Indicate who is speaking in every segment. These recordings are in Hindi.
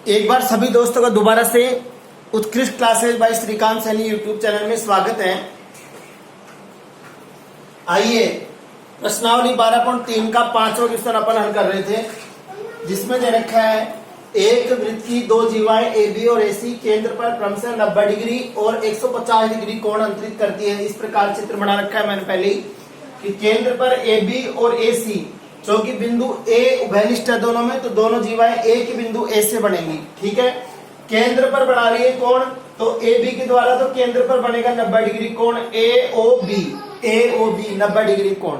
Speaker 1: एक बार सभी दोस्तों का दोबारा से Utkrisht classes by Shrikant Saini YouTube channel में स्वागत है। आइए प्रश्नावली 12.3 का 5वां क्वेश्चन अपन हल कर रहे थे, जिसमें दे रखा है एक वृत्त की दो जीवाएं ए बी और ए सी केंद्र पर क्रमशः 90 डिग्री और 150 डिग्री कोण अंतरित करती है। इस प्रकार चित्र बना रखा है मैंने पहले ही कि केंद्र पर ए बी और ए सी, क्योंकि बिंदु ए उभयनिष्ठ है दोनों में, तो दोनों जीवाएं ए के बिंदु ए से बनेंगी। ठीक है, केंद्र पर बना रही है कोण, तो ए बी के द्वारा तो केंद्र पर बनेगा 90 डिग्री कोण ए ओ बी 90 डिग्री कोण,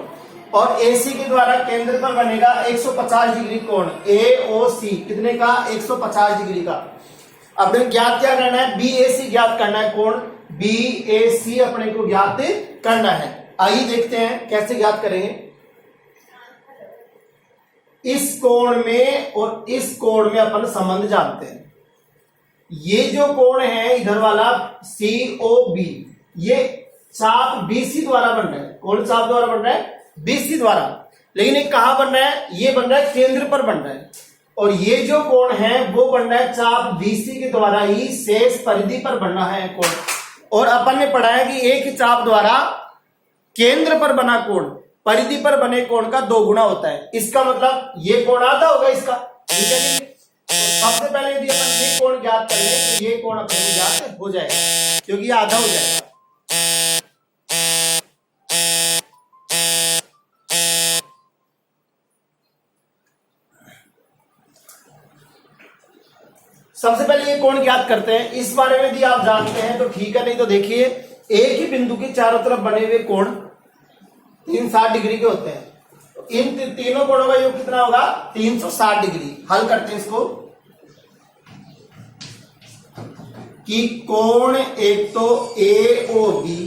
Speaker 1: और ए सी के द्वारा केंद्र पर बनेगा 150 डिग्री कोण ए ओ सी, कितने का 150 डिग्री का। अपने ज्ञात क्या करना है, बी ए सी ज्ञात करना है, कोण बी ए सी अपने को ज्ञात करना है। आइए देखते हैं कैसे ज्ञात करेंगे। इस कोण में और इस कोण में अपन संबंध जानते हैं। ये जो कोण है इधर वाला सी ओ बी, ये चाप बीसी द्वारा बन रहा है। कौन चाप द्वारा बन रहा है? बीसी द्वारा। लेकिन ये कहां बन रहा है? ये बन रहा है केंद्र पर बन रहा है, और ये जो कोण है वो बन रहा है चाप बीसी के द्वारा ही शेष परिधि पर बन रहा है कोण। और अपन ने पढ़ा है कि एक ही चाप द्वारा केंद्र पर बना कोण परिधि पर बने कोण का 2 गुना होता है। इसका मतलब ये कोण आधा होगा इसका। ठीक है, तो सबसे पहले यदि अपन ये कोण ज्ञात करेंगे तो ये कोण अपन को ज्ञात हो जाएगा, क्योंकि ये आधा हो जाएगा। सबसे पहले ये कोण ज्ञात करते हैं। इस बारे में यदि आप जानते हैं तो ठीक है, नहीं तो देखिए एक ही बिंदु के चारों तरफ बने हुए कोण 360 डिग्री के होते हैं। इन तीनों कोणों का योग कितना होगा? 360 डिग्री। हल करते हैं इसको कि कोण एक तो ए ओ बी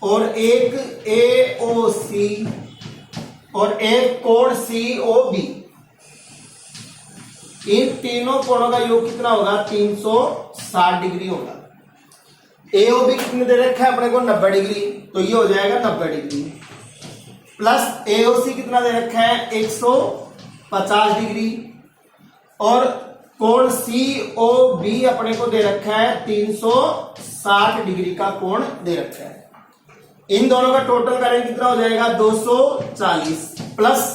Speaker 1: और एक ए ओ सी और एक कोण सी ओ बी, इन तीनों कोणों का योग कितना होगा? 360 डिग्री होगा। एओबी कितने दे रखा है अपने को? 90 डिग्री, तो ये हो जाएगा 90 डिग्री प्लस एओसी कितना दे रखा है? 150 डिग्री, और कोण सीओबी अपने को दे रखा है 360 डिग्री का कोण दे रखा है। इन दोनों का टोटल करें कितना हो जाएगा? 240 प्लस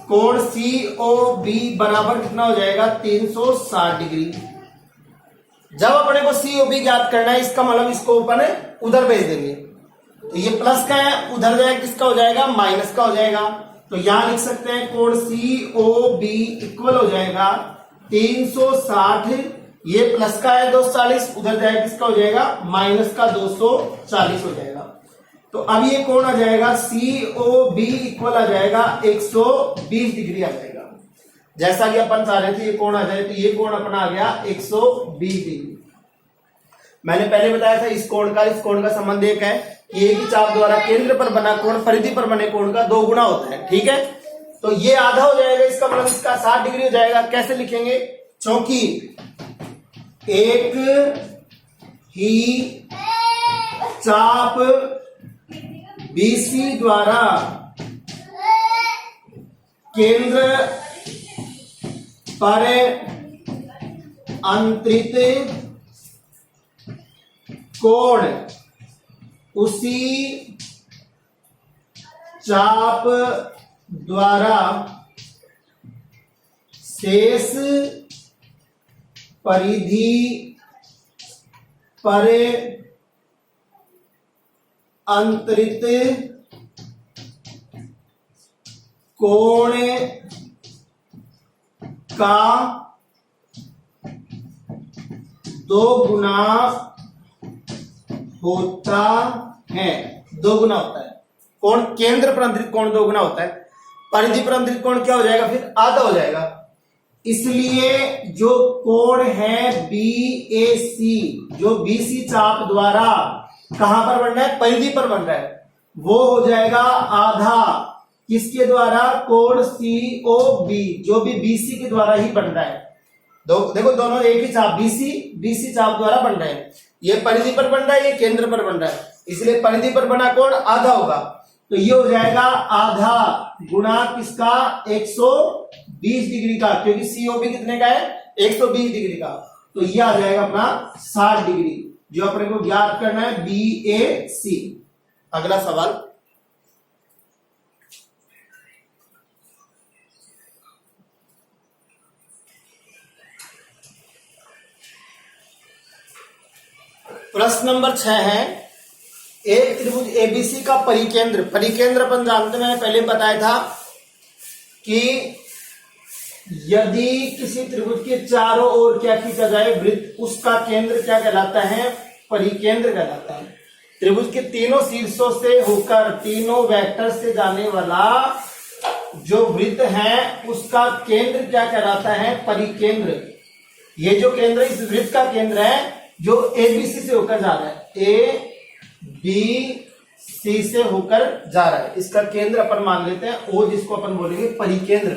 Speaker 1: कोण सीओबी बराबर कितना हो जाएगा? 360 डिग्री। जब अपने को सीओबी ज्ञात करना है, इसका मतलब इसको अपन उधर भेज देंगे, तो ये प्लस का है, उधर जाएगा किसका हो जाएगा? माइनस का हो जाएगा। तो यहां लिख सकते हैं कोण सीओबी इक्वल हो जाएगा 360, ये प्लस का है 240, उधर जाएगा किसका हो जाएगा? माइनस का 240 हो जाएगा। तो अब ये कोण आ जाएगा सीओबी इक्वल आ जाएगा 120 डिग्री आ जाएगा। जैसा कि अपन चाह रहे थे ये कोण आ जाए, तो ये कोण अपना आ गया 120 डिग्री। मैंने पहले बताया था इस कोण का संबंध एक है कि एक ही चाप द्वारा केंद्र पर बना कोण परिधि पर बने कोण का 2 गुना होता है। ठीक है, तो ये आधा हो जाएगा, इसका मतलब इसका 60 डिग्री हो जाएगा। कैसे लिखेंगे? क्योंकि एक ही चाप बीसी द्वारा केंद्र पर अंतरित कोण उसी चाप द्वारा शेष परिधि पर अंतरित कोण का 2 गुना होता है। 2 गुना होता है कोण, केंद्र पर अंतरित कोण 2 गुना होता है। परिधि पर अंतरित कोण क्या हो जाएगा? फिर आधा हो जाएगा। इसलिए जो कोण है बीएसी, जो बीसी चाप द्वारा कहां पर बन रहा है? परिधि पर बन रहा है, वो हो जाएगा आधा। किसके द्वारा? कोण सीओबी, जो भी बीसी के द्वारा ही बन रहा है। देखो दोनों एक ही चाप बीसी चाप द्वारा बन रहे हैं। ये परिधि पर बन रहा है, ये केंद्र पर बन रहा है, इसलिए परिधि पर बना कोण आधा होगा। तो ये हो जाएगा आधा गुणा किसका 120 20 डिग्री का, क्योंकि सीओबी कितने का है 120 डिग्री का, तो ये आ जाएगा अपना 60 डिग्री, जो अपने को ज्ञात करना है BAC। अगला सवाल, प्रश्न नंबर 6 है, एक त्रिभुज एबीसी का परिकेंद्र, परिकेंद्र अपन जानते हैं, मैंने पहले बताया था कि यदि किसी त्रिभुज के चारों ओर क्या खींचा जाए वृत्त, उसका केंद्र क्या कहलाता है, परिकेंद्र कहलाता है। त्रिभुज के तीनों शीर्षों से होकर तीनों वेक्टर से जाने वाला जो वृत्त है उसका केंद्र क्या कहलाता है, परिकेंद्र। ये जो केंद्र, इस वृत्त का केंद्र है जो एबीसी से होकर जा रहा है, ABC से होकर जा रहा है, इसका केंद्र अपन मान लेते हैं O, जिसको अपन बोलेंगे परिकेंद्र।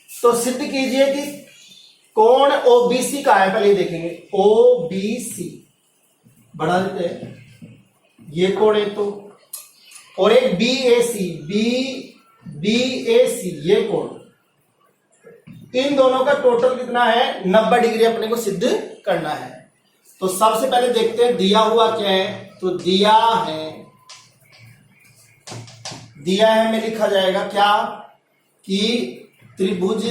Speaker 1: तो सिद्ध कीजिए कि कोण OBC का है, पहले देखेंगे OBC बढ़ा देते हैं, ये कोण एक तो, और एक BAC ये कोण, इन दोनों का टोटल कितना है 90 डिग्री अपने को सिद्ध करना है। तो सबसे पहले देखते हैं दिया हुआ क्या है, तो दिया है में लिखा जाएगा क्या कि त्रिभुज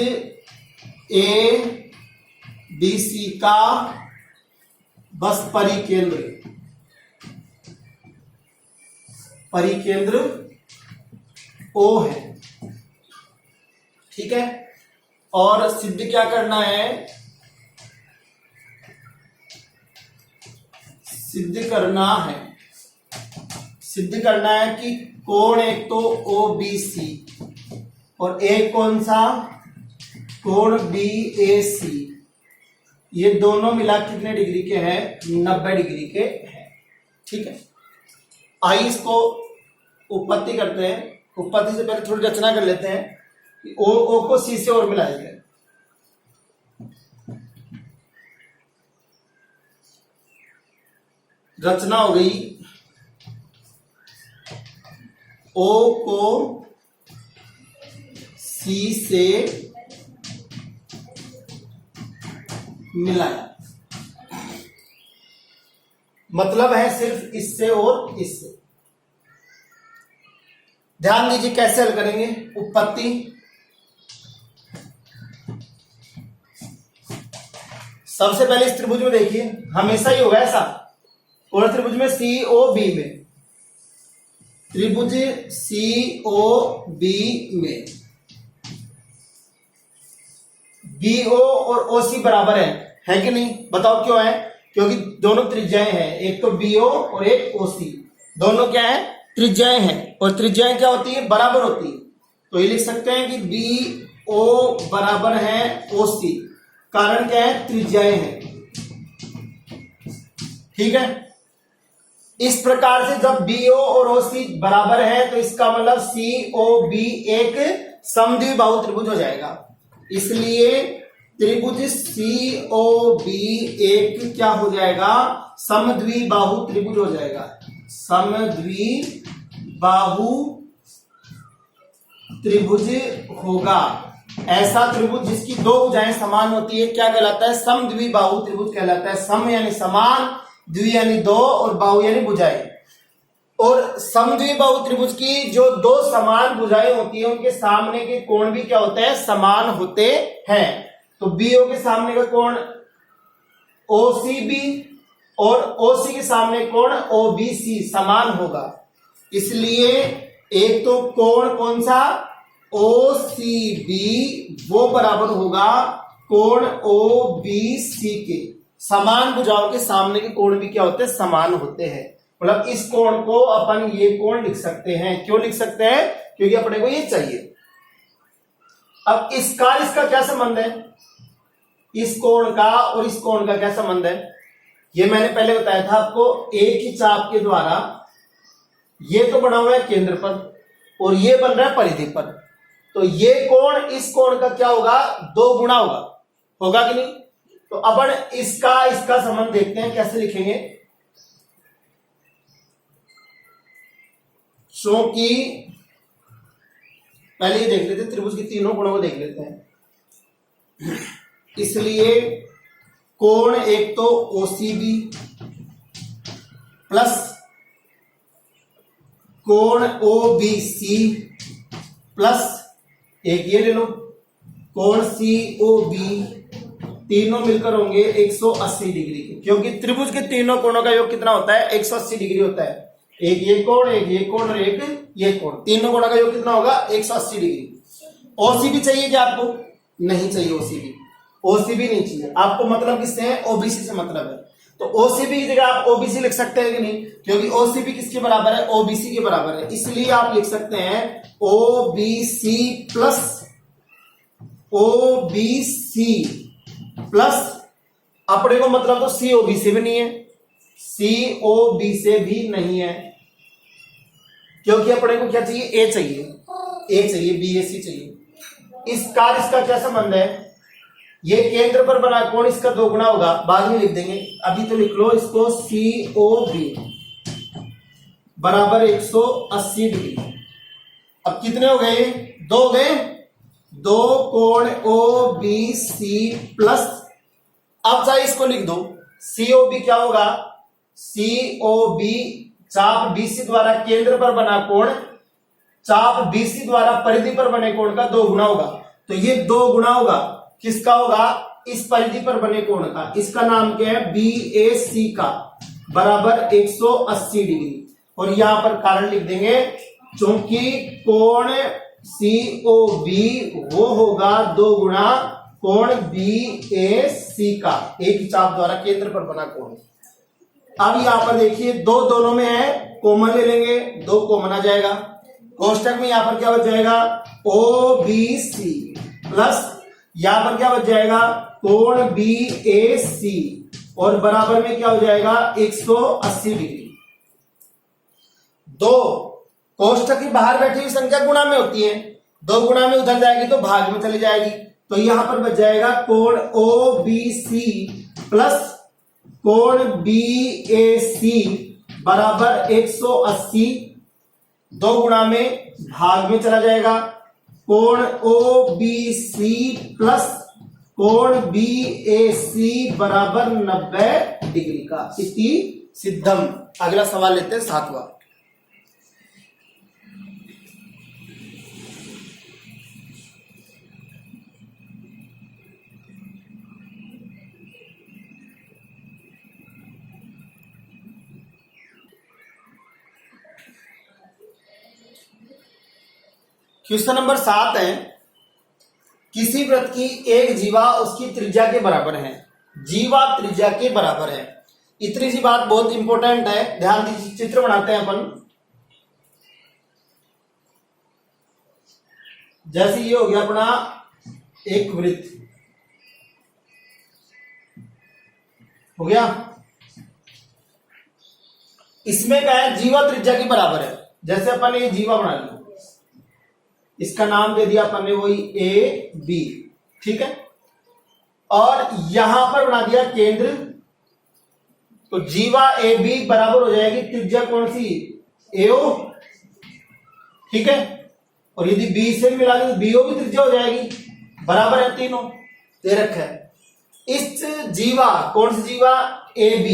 Speaker 1: ABC का बस परिकेंद्र O है, ठीक है। और सिद्ध क्या करना है, सिद्ध करना है कि कोण एक तो OBC और एक कौन सा कोण BAC, ये दोनों मिला कितने डिग्री के हैं, 90 डिग्री के हैं, ठीक है। आइए इसको उत्पत्ति करते हैं। उत्पत्ति से पहले थोड़ी रचना कर लेते हैं कि O को C से और मिलाया जाए। रचना हो गई, O को C से मिलाया, मतलब है सिर्फ इससे और इससे। ध्यान दीजिए कैसे हल करेंगे उत्पत्ति। सबसे पहले इस त्रिभुज में देखिए, हमेशा ही होगा ऐसा, और त्रिभुज में COB में, त्रिभुज COB में BO और OC बराबर है कि नहीं, बताओ क्यों है, क्योंकि दोनों त्रिज्याएं हैं, एक तो BO और एक OC, दोनों क्या है त्रिज्याएं हैं, और त्रिज्याएं क्या होती है बराबर होती है। तो ये लिख सकते हैं कि BO बराबर है OC, कारण क्या है त्रिज्याएं हैं, ठीक है। इस प्रकार से जब BO और OC बराबर है तो इसका मतलब COB एक समद्विबाहु त्रिभुज हो जाएगा, इसलिए त्रिभुज COB एक क्या हो जाएगा, समद्विबाहु त्रिभुज हो जाएगा, समद्विबाहु त्रिभुज होगा। ऐसा त्रिभुज जिसकी दो भुजाएं समान होती है क्या कहलाता है, समद्विबाहु त्रिभुज कहलाता है। सम यानी समान, द्वि यानी दो, और बाहु यानी भुजाएं। और समद्विबाहु त्रिभुज की जो दो समान भुजाएं होती है उनके सामने के कोण भी क्या होते हैं, समान होते हैं। तो BO के सामने का कोण OCB और OC के सामने कोण OBC समान होगा, इसलिए एक तो कोण कौन सा OCB वो बराबर होगा कोण OBC के। समान भुजाओं के सामने के कोण भी क्या होते हैं, समान होते हैं। मतलब इस कोण को अपन ये कोण लिख सकते हैं। क्यों लिख सकते हैं, क्योंकि अपने को ये चाहिए। अब इसका क्या संबंध है, इस कोण का और इस कोण का क्या संबंध है, ये मैंने पहले बताया था आपको। एक ही चाप के द्वारा ये तो बना हुआ है केंद्र पर और ये बन रहा है परिधि पर, तो ये कोण इस कोण का क्या होगा, दो गुना होगा कि नहीं। तो अपन इसका संबंध देखते हैं कैसे लिखेंगे। क्योंकि पहले ये देख लेते हैं, त्रिभुज के तीनों कोणों को देख लेते हैं। इसलिए कोण एक तो OCB प्लस कोण OBC प्लस एक ये ले लो कोण COB, तीनों मिलकर होंगे 180 डिग्री के, क्योंकि त्रिभुज के तीनों कोणों का योग कितना होता है? 180 डिग्री होता है। एक ये कोण, एक ये कोण और एक ये कोण, तीनों कोणों का योग कितना होगा? 180 डिग्री। OCB चाहिए क्या आपको? नहीं चाहिए OCB, OCB नहीं चाहिए आपको। मतलब किससे है? OBC से मतलब है। तो OCB की जगह आप OBC लिख सकते हैं कि नहीं? क्योंकि OCB किसके बराबर है? OBC के बराबर है। इसलिए आप लिख सकते हैं OBC प्लस OBC प्लस अपने को मतलब तो COB से भी नहीं है, COB से भी नहीं है, क्योंकि अपने को क्या चाहिए? A चाहिए, A चाहिए, BAC चाहिए। इस इसका क्या संबंध है? ये केंद्र पर बना कोण इसका 2 गुना होगा, बाद में लिख देंगे, अभी तो लिख लो इसको। COB बराबर 180 डिग्री। अब कितने हो गए? 2 हो गए। 2 कोण OBC प्लस, अब चाहे इसको लिख दो, COB क्या होगा? COB चाप BC द्वारा केंद्र पर बना कोण चाप BC द्वारा परिधि पर बने कोण का 2 गुना होगा। तो ये 2 गुना होगा, किसका होगा? इस परिधि पर बने कोण का। इसका नाम क्या है? BAC का, बराबर 180 डिग्री। और यहां पर कारण लिख देंगे, क्योंकि कोण COB वो होगा 2 गुना कोण BAC का, एक ही चाप द्वारा केंद्र पर बना कोण। अब यहां पर देखिए 2 दोनों में है, कॉमन ले लेंगे, 2 कॉमन आ जाएगा। कोष्टक में यहां पर क्या बच जाएगा? OBC प्लस यहां पर क्या बच जाएगा? कोण BAC, और बराबर में क्या हो जाएगा? 180 डिग्री। 2 कोष्टक की बाहर बैठी हुई संख्या गुणा में होती है, 2 गुणा में उधर जाएगी तो भाग में चली जाएगी। तो यहां पर बच जाएगा कोण OBC प्लस कोण BAC बराबर 180, 2 गुणा में भाग में चला जाएगा। कोण OBC प्लस कोण BAC बराबर 90 डिग्री का। इति सिद्धम। अगला सवाल लेते हैं 7वां। क्वेश्चन नंबर 7 है, किसी वृत्त की एक जीवा उसकी त्रिज्या के बराबर है। जीवा त्रिज्या के बराबर है, इतनी सी बात बहुत इंपॉर्टेंट है, ध्यान दीजिए। चित्र बनाते हैं अपन। जैसे ये हो गया अपना एक वृत्त, हो गया। इसमें क्या है? जीवा त्रिज्या के बराबर है। जैसे अपन ने ये जीवा बना लिया, इसका नाम दे दिया अपन ने वही AB, ठीक है। और यहां पर बना दिया केंद्र, तो जीवा AB बराबर हो जाएगी त्रिज्या कौन सी? AO, ठीक है। और यदि B से मिला दे तो BO भी त्रिज्या हो जाएगी, बराबर है, तीनों दे रखा है। इस जीवा, कौन सी जीवा? AB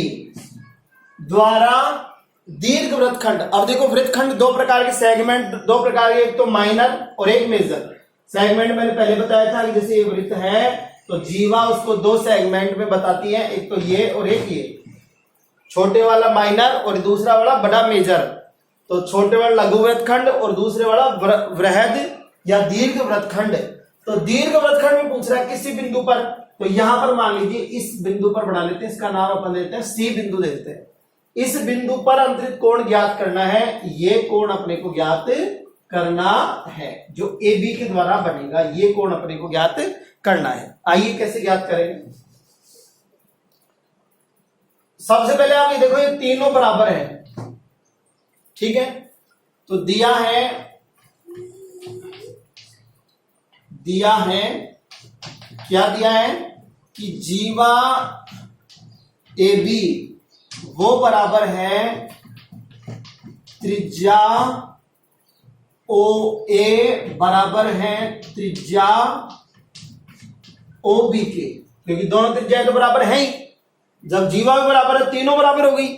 Speaker 1: द्वारा दीर्घ वृत्तखंड। अब देखो वृत्तखंड 2 प्रकार के, सेगमेंट 2 प्रकार के, एक तो माइनर और एक मेजर। सेगमेंट मैंने पहले बताया था कि जैसे ये वृत्त है तो जीवा उसको 2 सेगमेंट में बताती है, एक तो ये और एक ये, छोटे वाला माइनर और दूसरा वाला बड़ा मेजर। तो छोटे वाला लघु वृत्तखंड और दूसरे वाला वृहद या दीर्घ वृत्तखंड। तो दीर्घ वृत्तखंड में पूछ रहा है किसी बिंदु पर, तो यहां पर मान लीजिए इस बिंदु पर बना लेते हैं, इसका नाम अपन देते हैं C बिंदु देते हैं। इस बिंदु पर अंतरित कोण ज्ञात करना है, ये कोण अपने को ज्ञात करना है जो AB के द्वारा बनेगा, ये कोण अपने को ज्ञात करना है। आइए कैसे ज्ञात करेंगे। सबसे पहले आप ये देखो, ये तीनों बराबर है, ठीक है। तो दिया है क्या दिया है कि जीवा AB वो बराबर है त्रिज्या ओ ए बराबर है त्रिज्या ओ बी के, क्योंकि दोनों त्रिज्या तो बराबर है ही। जब जीवा भी बराबर है, तीनों बराबर होगी।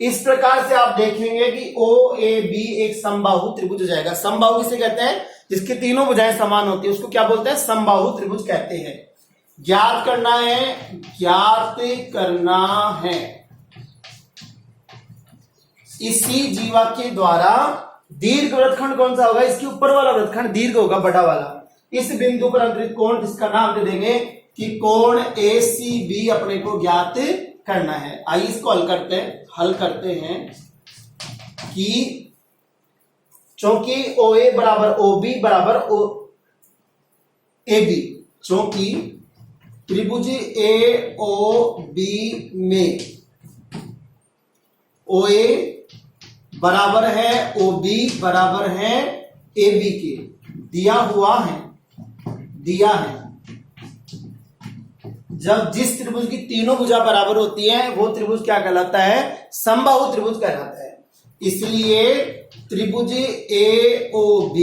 Speaker 1: इस प्रकार से आप देखेंगे कि ओ ए बी एक समबाहु त्रिभुज हो जाएगा। समबाहु किसे कहते हैं? जिसकी तीनों भुजाएं समान होती है, उसको क्या बोलते हैं? समबाहु त्रिभुज कहते हैं। ज्ञात करना है, ज्ञात करना है इसी जीवा के द्वारा दीर्घ वृत्तखंड कौन सा होगा? इसके ऊपर वाला वृत्तखंड दीर्घ होगा, बड़ा वाला। इस बिंदु पर अंतरित कोण, जिसका नाम दे देंगे कि कोण ACB अपने को ज्ञात करना है। आइए इसको हल करते हैं कि चूंकि OA बराबर OB बराबर AB, चूंकि त्रिभुज AOB में OA बराबर है OB बराबर है AB के, दिया है। जब जिस त्रिभुज की तीनों भुजा बराबर होती है, वो त्रिभुज क्या कहलाता है? समबाहु त्रिभुज कहलाता है। इसलिए त्रिभुज AOB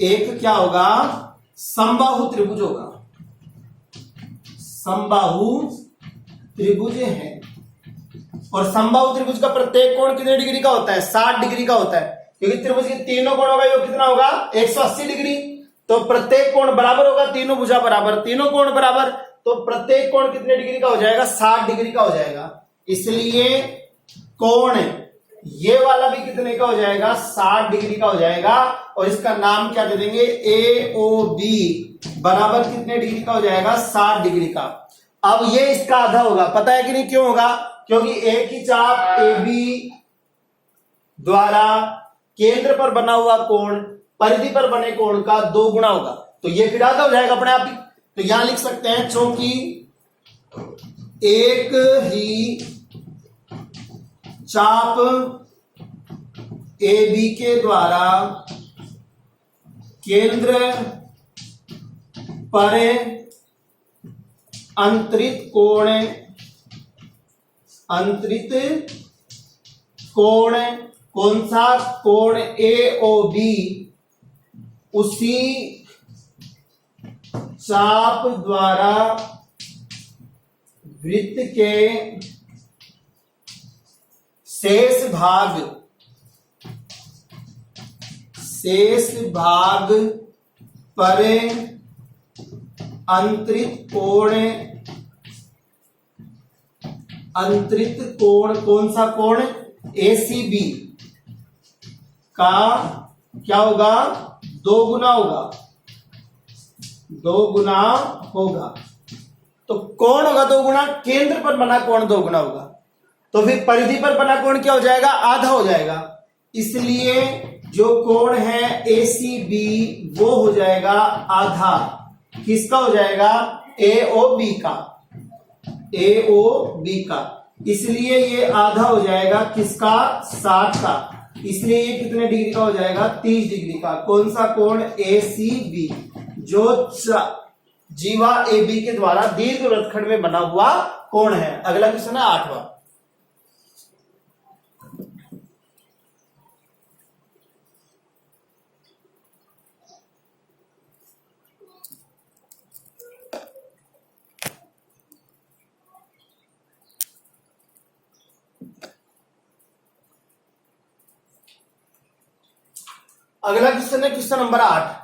Speaker 1: एक क्या होगा? समबाहु त्रिभुज होगा। समबाहु त्रिभुज है। और समबाहु त्रिभुज का प्रत्येक कोण कितने डिग्री का होता है? 60 डिग्री का होता है, क्योंकि त्रिभुज के तीनों कोणों का योग कितना होगा? 180 डिग्री। तो प्रत्येक कोण बराबर होगा, तीनों भुजा बराबर, तीनों कोण बराबर, तो प्रत्येक कोण कितने डिग्री का हो जाएगा? 60 डिग्री का हो जाएगा। इसलिए कोण ये वाला भी कितने का हो जाएगा? 60 डिग्री का हो जाएगा। और इसका नाम क्या दे देंगे? AOB बराबर कितने डिग्री का हो जाएगा? 60 डिग्री का। अब ये इसका आधा होगा। पता है कि नहीं क्यों होगा? क्योंकि एक ही चाप AB द्वारा केंद्र पर बना हुआ कोण परिधि पर बने कोण का 2 गुना होगा, तो ये फिर आधा हो जाएगा अपने आप ही। तो यहां लिख सकते हैं, चूंकि एक ही चाप AB के द्वारा केंद्र पर अंतरित कोण कौन सा? कोण AOB उसी चाप द्वारा वृत्त के शेष भाग पर अंतरित कोण कौन सा? कोण ACB का क्या होगा? 2 गुना होगा। तो कौन होगा 2 गुना? केंद्र पर बना कोण 2 गुना होगा। तो फिर परिधि पर बना कोण क्या हो जाएगा? आधा हो जाएगा। इसलिए जो कोण है ACB वो हो जाएगा आधा। किसका हो जाएगा? AOB का। इसलिए ये आधा हो जाएगा किसका? 60 का। इसलिए ये कितने डिग्री का हो जाएगा? 30 डिग्री का। कौन सा कोण? ACB, जो जीवा AB के द्वारा दीर्घ वृत्तखंड में बना हुआ कोण है। अगला क्वेश्चन है 8वां। अगला क्वेश्चन है क्वेश्चन नंबर 8।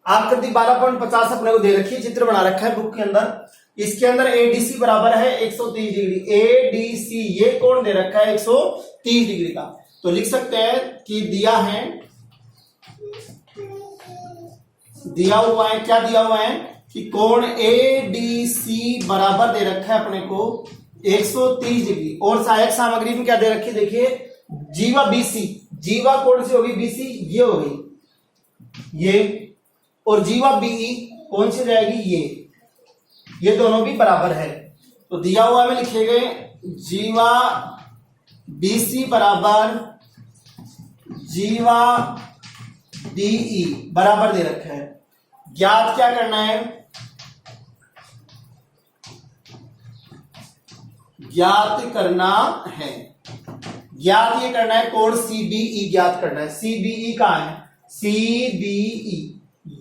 Speaker 1: आकृति 12.50 अपने को दे रखी है, चित्र बना रखा है बुक के अंदर। इसके अंदर ADC बराबर है 130 डिग्री। ADC ये कोण दे रखा है 130 डिग्री का। तो लिख सकते हैं कि दिया हुआ है क्या दिया हुआ है कि कोण ADC बराबर दे रखा है अपने को 130 डिग्री। और सहायक सामग्री में क्या दे रखी है? देखिए, जीवा BC, जीवा कौन सी होगी? BC ये हो गई ये, और जीवा BE कौन सी जाएगी? ये दोनों भी बराबर है। तो दिया हुआ में लिखे गए जीवा BC बराबर जीवा BE बराबर दे रखा है। ज्ञात क्या करना है? ज्ञात ये करना है कोण CBE ज्ञात करना है। CBE कहां है? CBE,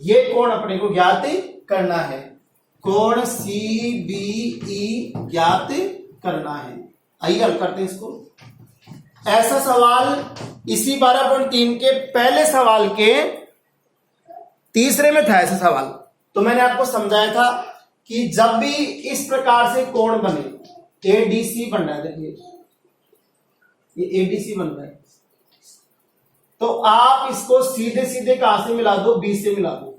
Speaker 1: ये कोण अपने को ज्ञात करना है, कोण CBE ज्ञात करना है। आइए हल करते हैं इसको। ऐसा सवाल इसी 12.3 के पहले सवाल के तीसरे में था ऐसा सवाल। तो मैंने आपको समझाया था कि जब भी इस प्रकार से कोण बने, ADC बन रहा है, देखिए ये ADC बन रहा है, तो आप इसको सीधे सीधे कहां से मिला दो, B से मिला दो।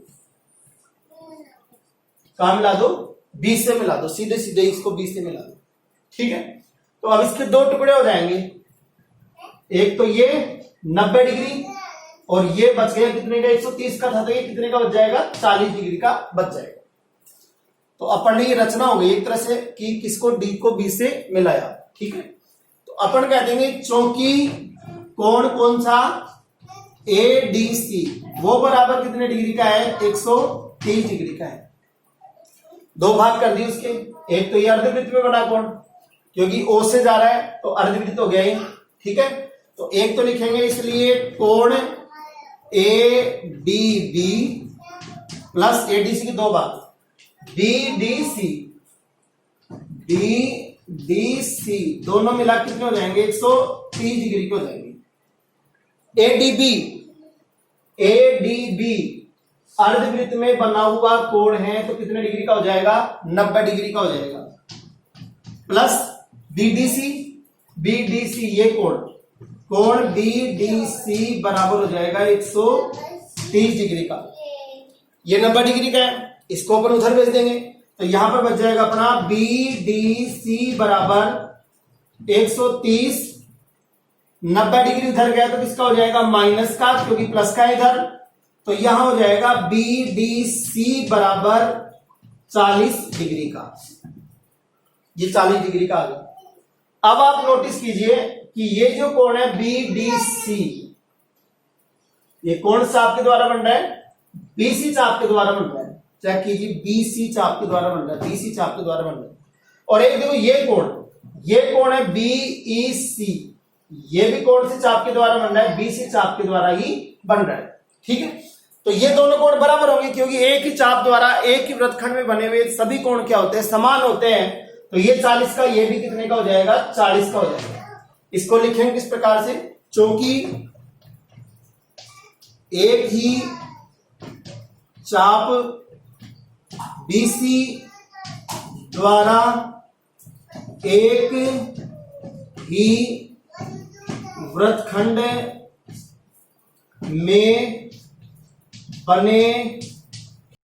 Speaker 1: कहां मिला दो, B से मिला दो, सीधे सीधे इसको B से मिला दो। ठीक है, तो अब इसके दो टुकड़े हो जाएंगे, एक तो ये 90 डिग्री और ये बच गया कितने का, 130 का था, तो ये कितने का बच जाएगा, 40 डिग्री का बच जाएगा। तो अपन ने ये रचना हो गई एक तरह से कि किसको, D को B से मिलाया। ठीक है, तो अपन कह देंगे चूंकि कोण कौन सा, ADC, वो बराबर कितने डिग्री का है, 130 डिग्री का है। दो भाग कर दिए उसके, एक तो ये अर्धवृत्त में बना कोण, क्योंकि O से जा रहा है तो अर्धवृत्त हो गया ये। ठीक है, तो एक तो लिखेंगे इसलिए कोण ADB प्लस ADC के दो भाग, DDC दोनों मिला कितने हो जाएंगे, 130 डिग्री के हो जाएंगे। ADB अर्धवृत्त में बना हुआ कोण है, तो कितने डिग्री का हो जाएगा, 90 डिग्री का हो जाएगा, प्लस BDC ये कोण BDC बराबर हो जाएगा 130 डिग्री का, ये 90 डिग्री का है, इसको अपन उधर भेज देंगे, तो यहां पर बच जाएगा अपना BDC बराबर 130, 90 डिग्री उधर गया तो किसका हो जाएगा, माइनस का, क्योंकि प्लस का है इधर, तो यहां हो जाएगा BDC बराबर 40 डिग्री का, ये 40 डिग्री का आ गया। अब आप नोटिस कीजिए कि ये जो कोण है BDC, ये कोण चाप के द्वारा बन रहा है, BC चाप के द्वारा बन रहा है, चेक कीजिए, BC चाप के द्वारा बन रहा है, BC चाप के द्वारा बन रहा है। और एक देखो ये कोण है BEC, ये भी कोण से चाप के द्वारा बन रहा है, BC चाप के द्वारा ही बन रहा है। ठीक है, तो ये दोनों कोण बराबर होंगे, क्योंकि एक ही चाप द्वारा एक ही वृत्तखंड में बने हुए सभी कोण क्या होते हैं, समान होते हैं। तो ये 40 का, ये भी कितने का हो जाएगा, 40 का हो जाएगा। इसको लिखेंगे किस प्रकार से, चूंकि एक ही चाप BC द्वारा एक ही वृत्तखंड में बने